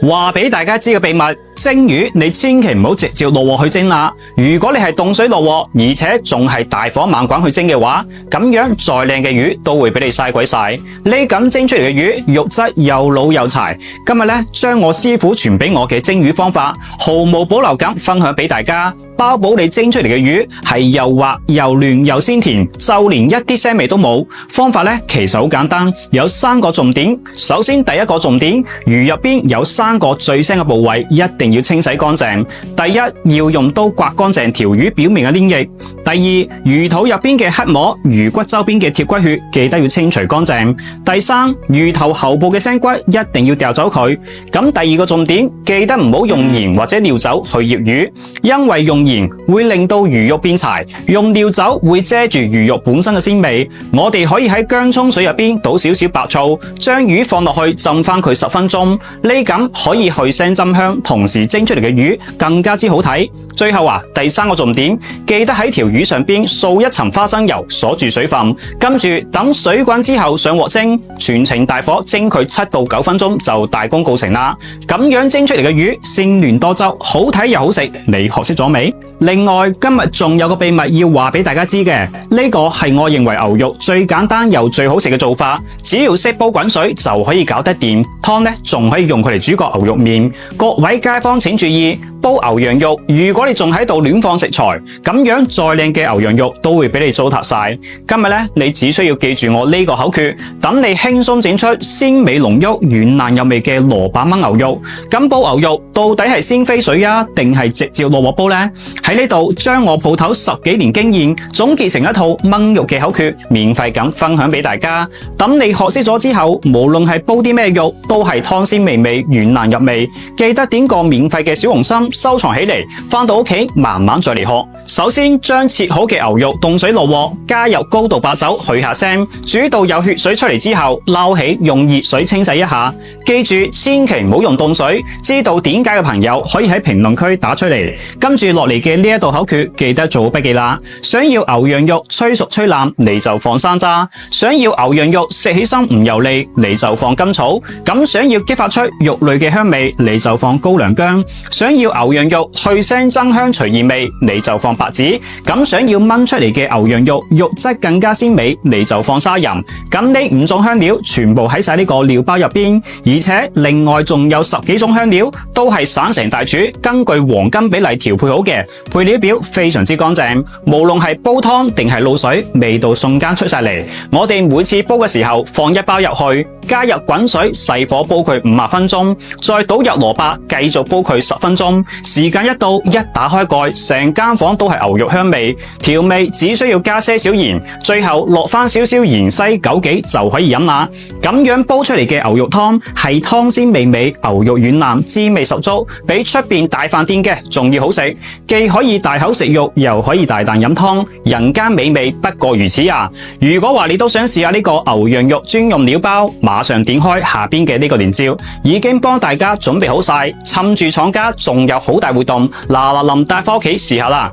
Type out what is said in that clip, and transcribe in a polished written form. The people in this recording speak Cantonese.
話俾大家知嘅秘密，蒸魚你千祈唔好直接落鑊去蒸啦。如果你係凍水落鑊，而且仲係大火猛滾去蒸嘅話，咁樣再靚嘅魚都會俾你嘥鬼晒。呢咁蒸出嚟嘅魚，肉質又老又柴。今日呢，將我師傅傳俾我嘅蒸魚方法，毫無保留咁分享俾大家。包保你蒸出嚟嘅魚係又滑又嫩又鮮甜，就連一啲腥味都冇。方法呢，其實好簡單，有3個重點。首先第一個重點，魚入邊有3個最腥嘅部位，一定要清洗乾淨。第一，要用刀刮乾淨條魚表面嘅黏液。第二，魚肚入邊嘅黑膜、魚骨周邊嘅貼骨血，記得要清除乾淨。第三，魚頭後部嘅腥骨一定要掉走佢。咁第二個重點，記得唔好用鹽或者料酒去醃魚，因為用鹽會令到魚肉變柴，用料酒會遮住魚肉本身嘅鮮味。我哋可以喺薑蔥水入邊倒少少白醋，將魚放落去浸翻佢10分鐘，呢咁可以去腥浸香，同時蒸出嚟嘅魚更加之好睇。最後第3個重點，記得喺條魚上邊掃一層花生油鎖住水分，跟住等水滾之後上鑊蒸，全程大火蒸佢7到9分鐘就大功告成啦。咁樣蒸出嚟嘅魚鮮嫩多汁，好睇又好食，你學識咗未？另外，今日仲有個秘密要話俾大家知嘅，呢個係我認為牛肉最簡單又最好食嘅做法，只要識煲滾水就可以搞得掂。湯呢，仲可以用佢嚟煮個牛肉麵。各位街坊請注意，煲牛羊肉，如果你仲喺度亂放食材，咁樣再靚嘅牛羊肉都會俾你糟蹋晒。今日呢，你只需要記住我呢個口訣，等你輕鬆整出鮮美濃郁、軟爛有味嘅蘿蔔燜牛肉。咁煲牛肉到底係先飛水啊，定係直接落鑊煲呢？喺呢度將我鋪頭10幾年經驗總結成一套燜肉嘅口訣，免費咁分享俾大家。等你學識咗之後，無論係煲啲咩肉，都係湯鮮味美、軟爛入味。記得點個免費嘅小紅心收藏起嚟，翻到屋企慢慢再嚟學。首先將切好嘅牛肉凍水落鑊，加入高度白酒去下腥，煮到有血水出嚟之後，撈起用熱水清洗一下。記住千祈唔好用凍水，知道點解嘅朋友可以喺評論區打出嚟。跟住落嚟嘅呢一道口訣，記得做好筆記啦。想要牛羊肉脆熟脆爛，你就放山楂；想要牛羊肉食起身唔油膩，你就放甘草。咁想要激發出肉類嘅香味，你就放高粱薑；想要牛羊肉去腥增香除異味，你就放白芷。咁想要燜出嚟嘅牛羊肉肉質更加鮮美，你就放砂仁。咁呢5種香料全部喺晒呢個料包入邊，而且另外仲有10幾種香料都係省城大廚根據黃金比例調配好嘅，配料表非常之乾淨，無論係煲湯定係滷水，味道瞬間出晒嚟。我哋每次煲嘅時候放1包入去，加入滾水細火煲佢50分鐘，再倒入蘿蔔繼續煲佢10分鐘。時間一到，一打開蓋，成間房都係牛肉香味。調味只需要加些少鹽，最後落翻少少芫茜、枸杞就可以飲啦。咁樣煲出嚟嘅牛肉湯係湯鮮味美，牛肉軟爛，滋味十足，比出邊大飯店嘅仲要好食。既可以大口食肉，又可以大啖飲湯，人間美味不過如此啊！如果話你都想試下呢個牛羊肉專用料包，馬上點開下邊嘅呢個鏈接，已經幫大家準備好晒。趁住廠家仲有好大活動，嗱嗱臨帶翻屋企試下啦！